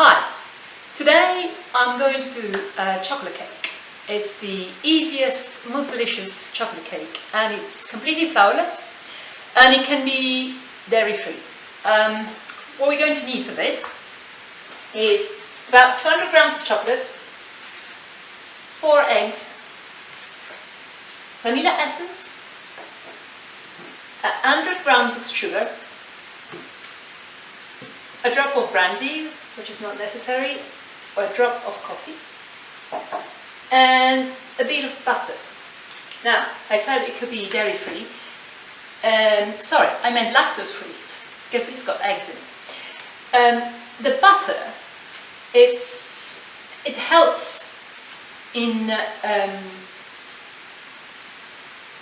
Hi, today I'm going to do a chocolate cake. It's the easiest, most delicious chocolate cake, and it's completely flourless and it can be dairy free. What we're going to need for this is about 200 grams of chocolate, 4 eggs, vanilla essence, 100 grams of sugar, a drop of brandy, which is not necessary, or a drop of coffee, and a bit of butter. Now, I said it could be dairy free. Sorry, I meant lactose free, because it's got eggs in it. The butter, it helps in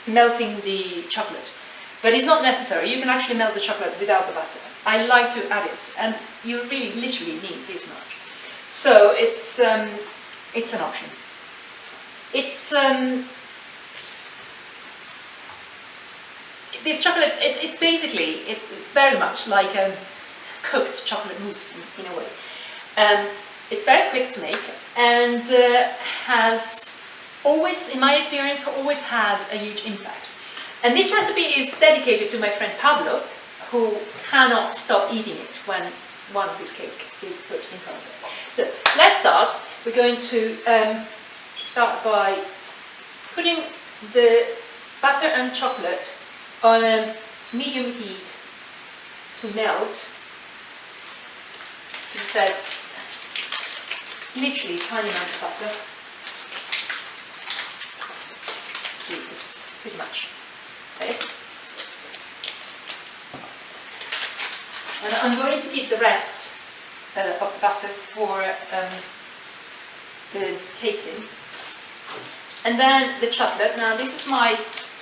melting the chocolate, but it's not necessary. You can actually melt the chocolate without the butter. I like to add it, and you really literally need this much. So it's an option. It's this chocolate. It's very much like a cooked chocolate mousse in a way. It's very quick to make, and has always, in my experience, always has a huge impact. And this recipe is dedicated to my friend Pablo, who cannot stop eating it when one of his cake is put in front of him. So let's start. We're going to start by putting the butter and chocolate on a medium heat to melt. As I said, literally a tiny amount of butter. See, it's pretty much this. And I'm going to keep the rest of the butter for the cake tin. And then the chocolate. Now this is my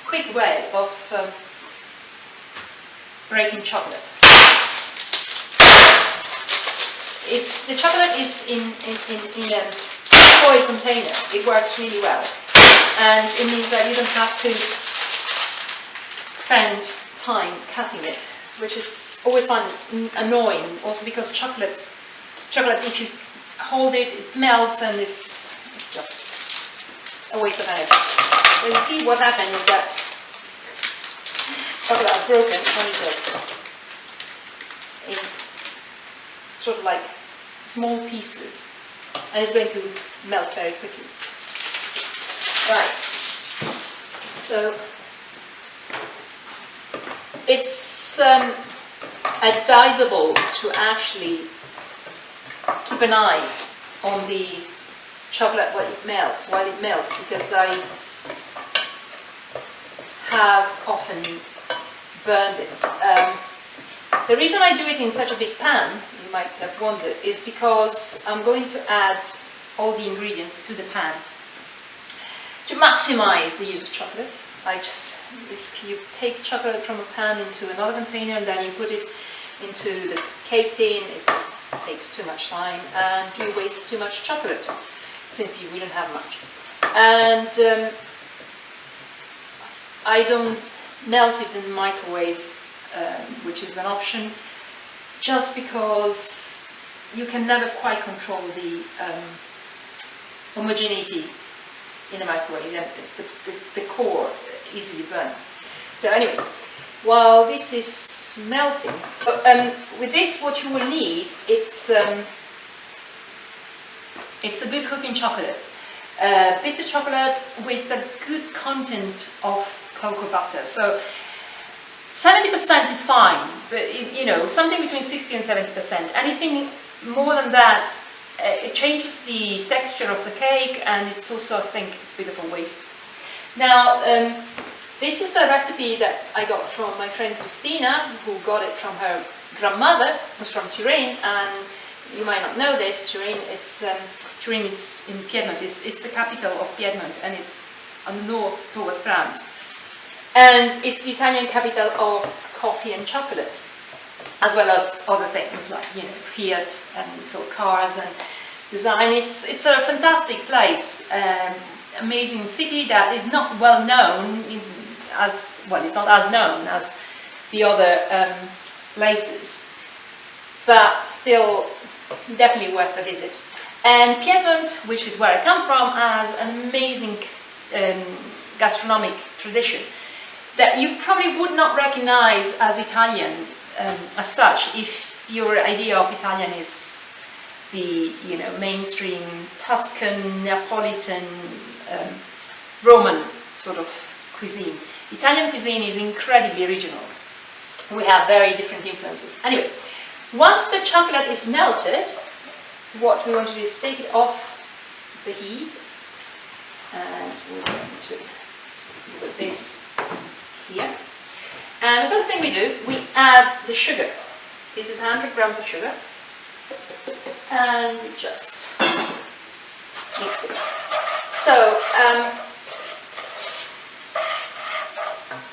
quick way of breaking chocolate. If the chocolate is in a foil container, it works really well. And it means that you don't have to spend time cutting it, which is always find annoying, also because chocolate, if you hold it, it melts, and it's just a waste of energy. So you see what happened is that chocolate is broken when it does in sort of like small pieces, and it's going to melt very quickly. Right, so it's advisable to actually keep an eye on the chocolate while it melts, because I have often burned it. The reason I do it in such a big pan, you might have wondered, is because I'm going to add all the ingredients to the pan to maximize the use of chocolate. If you take chocolate from a pan into another container and then you put it into the cake tin, it just takes too much time and you waste too much chocolate, since you wouldn't have much. And I don't melt it in the microwave, which is an option, just because you can never quite control the homogeneity in the microwave, and the core easily burns. So anyway, while this is melting, with this what you will need, it's a good cooking chocolate, bitter chocolate with a good content of cocoa butter. So 70% is fine, but you know, something between 60 and 70%. Anything more than that, it changes the texture of the cake, and it's also, I think, a bit of a waste. Now, this is a recipe that I got from my friend Christina, who got it from her grandmother, who's from Turin, and you might not know this, Turin is in Piedmont. It's the capital of Piedmont, and it's on the north towards France. And it's the Italian capital of coffee and chocolate, as well as other things like, you know, Fiat and so cars and design. It's a fantastic place, amazing city that is not well known it's not as known as the other places, but still Definitely worth a visit. And Piedmont, which is where I come from, has an amazing gastronomic tradition that you probably would not recognize as Italian as such if your idea of Italian is the mainstream Tuscan, Neapolitan, Roman sort of cuisine. Italian cuisine is incredibly regional. We have very different influences. Anyway, once the chocolate is melted, what we want to do is take it off the heat, and we're going to put this here. And the first thing we do, we add the sugar. This is 100 grams of sugar, and we just mix it. So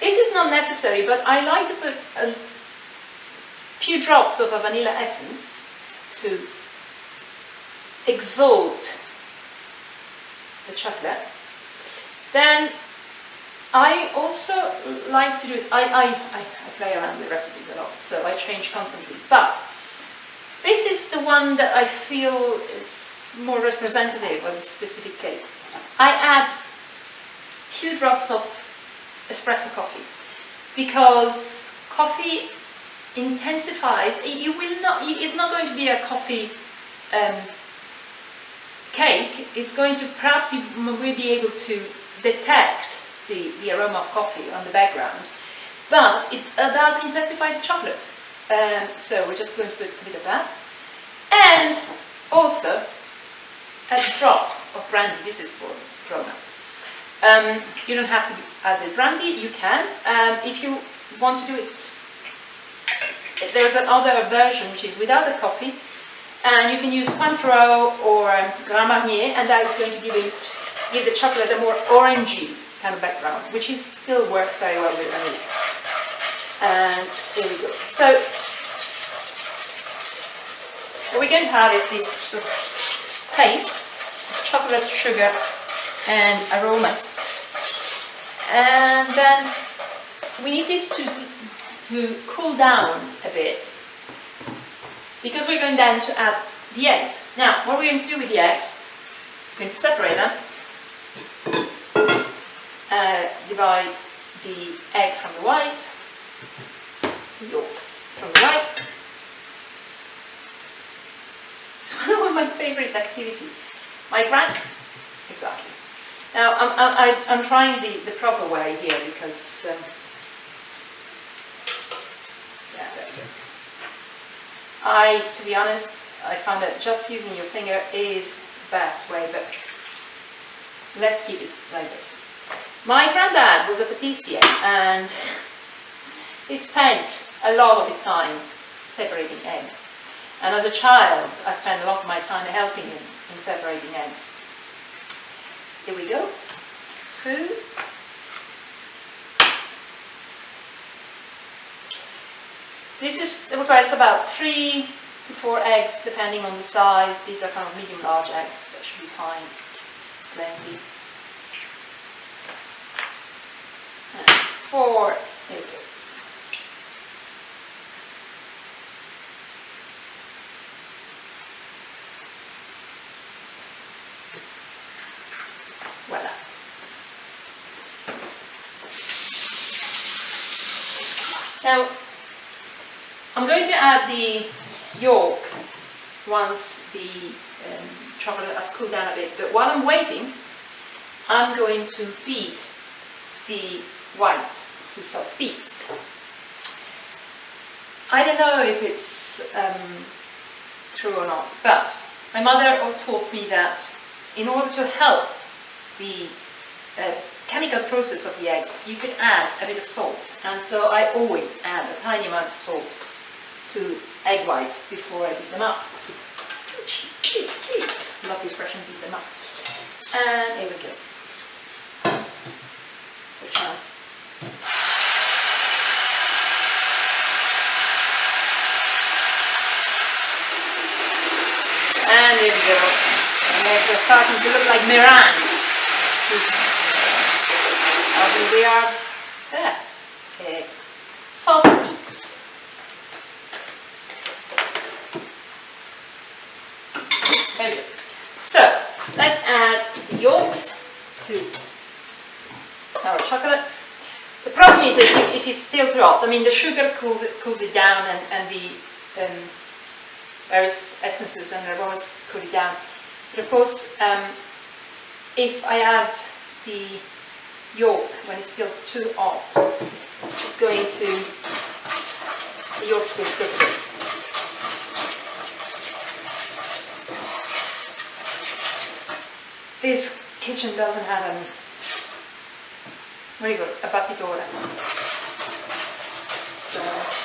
this is not necessary, but I like to put a few drops of a vanilla essence to exalt the chocolate. Then I also like to do it, I play around with recipes a lot, so I change constantly, but this is the one that I feel is more representative of a specific cake. I add a few drops of espresso coffee, because coffee intensifies, it's not going to be a coffee cake. It's going to, perhaps you will be able to detect the aroma of coffee on the background, but it does intensify the chocolate. So we're just going to put a bit of that, and also a drop of brandy. This is for grown-up. You don't have to add the brandy. You can, if you want to do it. There's another version which is without the coffee, and you can use Cointreau or Grand Marnier, and that is going to give the chocolate a more orangey kind of background, which still works very well with vanilla. And here we go. So what we're going to have is this sort of paste of chocolate, sugar, and aromas, and then we need this to cool down a bit, because we're going then to add the eggs. Now, what we're going to do with the eggs, we're going to separate them, divide the egg from the white, the yolk from the white. It's one of my favorite activities. Exactly. Now, I'm trying the proper way here, because yeah, there we go. To be honest, I found that just using your finger is the best way, but let's keep it like this. My granddad was a patissier, and he spent a lot of his time separating eggs. And as a child, I spent a lot of my time helping him in separating eggs. Here we go. 2. This requires about 3 to 4 eggs, depending on the size. These are kind of medium-large eggs. That should be fine. It's plenty. And 4. There we go. Voila. So I'm going to add the yolk once the chocolate has cooled down a bit, but while I'm waiting, I'm going to beat the whites to soft beats. I don't know if it's true or not, but my mother taught me that in order to help the chemical process of the eggs, you could add a bit of salt, and so I always add a tiny amount of salt to egg whites before I beat them up. Love the expression, beat them up. And here we go. The chance. And there we go. And they're starting to look like meringue. And we are there. Okay. Soft beets. is if it's still too hot, I mean the sugar cools it down, and the various essences and aromas cool it down. But of course, if I add the yolk when it's still too hot, it's going to, the yolk's going to cook it. This kitchen doesn't have a very good a batidora. So,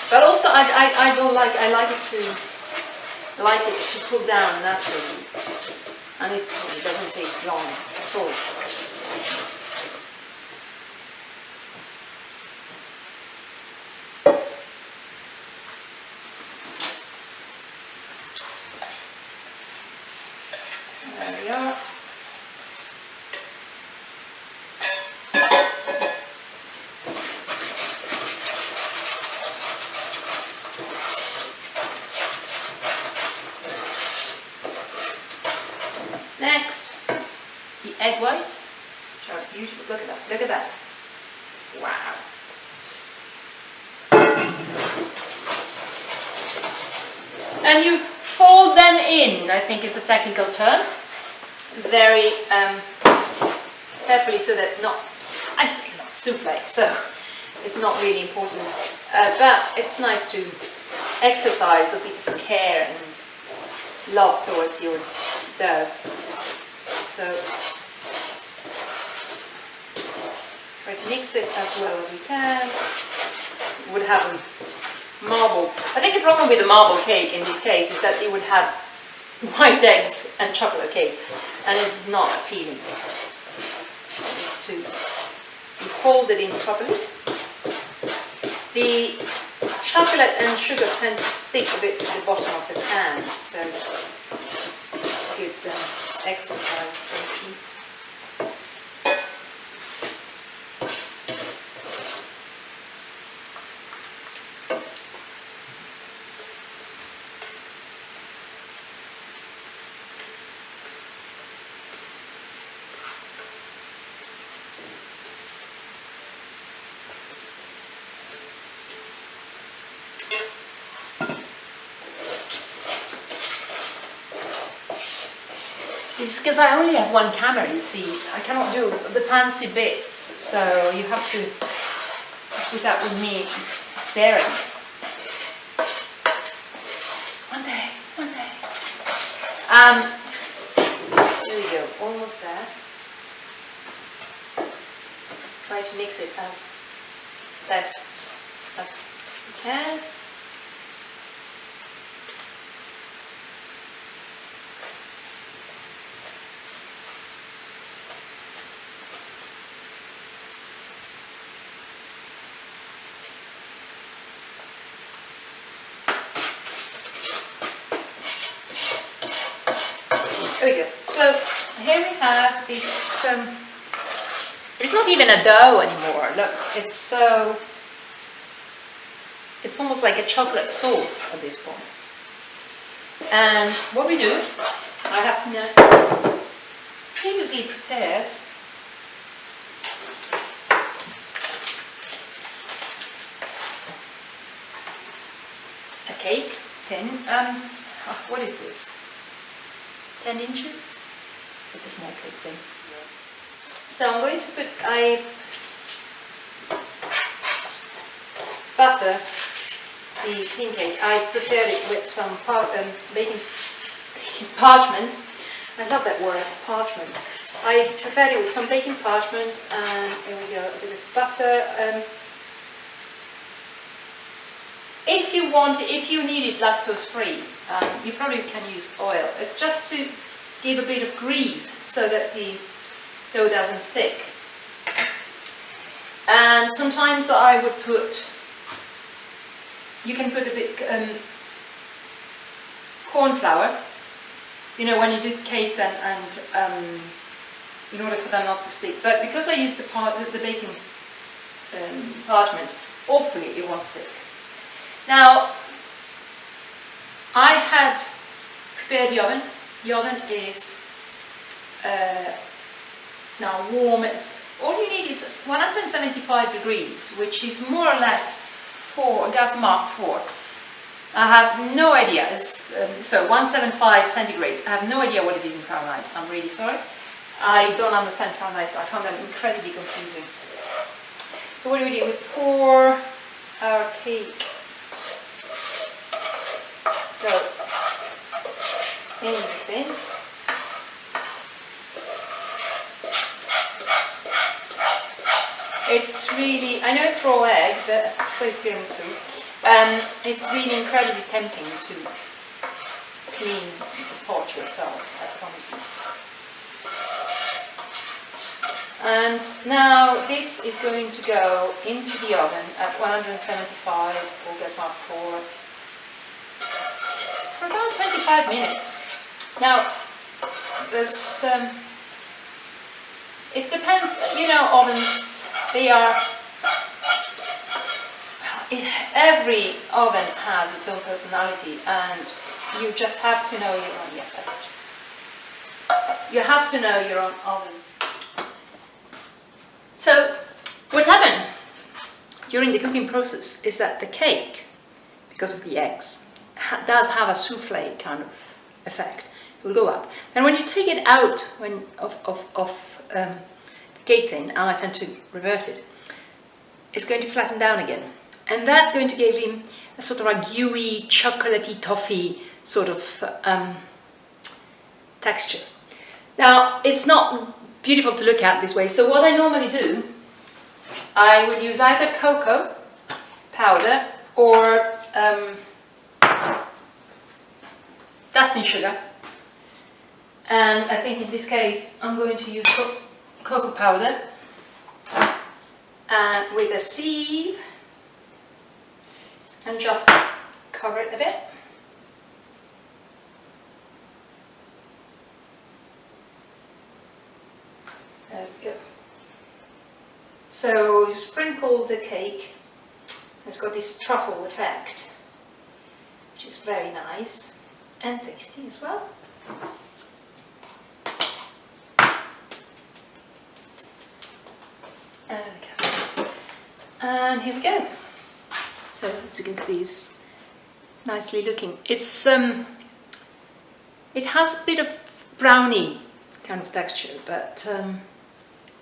but also I don't like, I like it to cool down naturally, and it doesn't take long at all. There we are. Next, the egg white, which are beautiful. Look at that, look at that. Wow. And you fold them in, I think is the technical term, very carefully, so that it's not souffle, so it's not really important. But it's nice to exercise a bit of care and love towards your dough. So try to mix it as well as we can. We would have a marble. I think the problem with the marble cake in this case is that it would have white eggs and chocolate cake, and it's not appealing. It's to be folded in properly. The chocolate and sugar tend to stick a bit to the bottom of the pan, so it's good exercise function. It's because I only have one camera, you see. I cannot do the fancy bits, so you have to just put up with me staring. One day, one day. There we go, almost there. Try to mix it as best as you can. There we go. So here we have this, it's not even a dough anymore. Look, it's almost like a chocolate sauce at this point. And what we do, I have previously prepared a cake tin. What is this? 10 inches? It's a small cake thing. So I'm going to put butter the tin cake. I prepared it with some baking parchment. I love that word, parchment. I prepared it with some baking parchment, and here we go, a bit of butter. If you need it lactose free, you probably can use oil. It's just to give a bit of grease so that the dough doesn't stick. And sometimes I would put, you can put a bit corn flour, you know, when you do cakes, and in order for them not to stick. But because I use the baking parchment, hopefully it won't stick. Now, I had prepared the oven. The oven is now warm. It's all you need is 175 degrees, which is more or less for a gas mark 4. I have no idea. So 175 centigrades. I have no idea what it is in Fahrenheit. I'm really sorry. I don't understand Fahrenheit. I found that incredibly confusing. So what do? We pour our cake dough in the bin. It's really, I know it's raw egg, but so is tiramisu. It's really incredibly tempting to clean the pot yourself, I promise you. And now this is going to go into the oven at 175 or gas mark 4 for about 25 minutes. Now, there's, it depends, you know, ovens, they are, every oven has its own personality, and you just have to know your own, yes, you have to know your own oven. So, what happens during the cooking process is that the cake, because of the eggs, does have a souffle kind of effect. It will go up. Then when you take it out of the cake tin, and I tend to revert it, it's going to flatten down again. And that's going to give him a sort of a gooey, chocolatey, toffee sort of texture. Now, it's not beautiful to look at this way, so what I normally do, I will use either cocoa powder or dusting sugar. And I think in this case I'm going to use cocoa powder, and with a sieve, and just cover it a bit. There we go. So you sprinkle the cake. It's got this truffle effect, which is very nice and tasty as well. There we go. And here we go. So as you can see, it's nicely looking. It's it has a bit of brownie kind of texture, but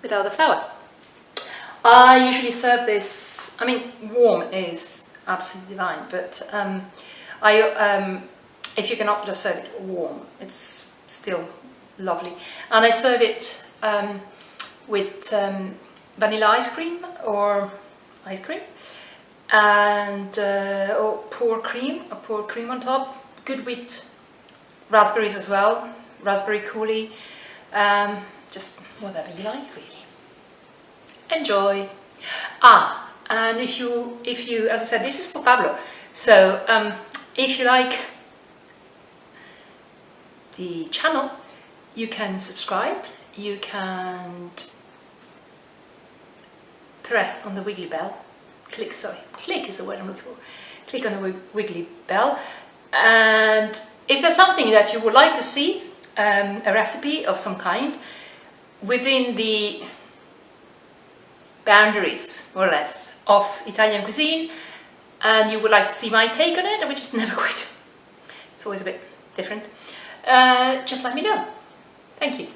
without the flour. I usually serve this, I mean, warm is absolutely divine, but if you cannot just serve it warm, it's still lovely. And I serve it with vanilla ice cream or ice cream, and or pour cream on top. Good with raspberries as well, raspberry coulis, just whatever you like, really. Enjoy. And if you, as I said, this is for Pablo. So if you like the channel, you can subscribe. You can press on the wiggly bell. Click is the word I'm looking for. Click on the wiggly bell. And if there's something that you would like to see, a recipe of some kind, within the boundaries, more or less, of Italian cuisine, and you would like to see my take on it, which is never quite, it's always a bit different, just let me know. Thank you.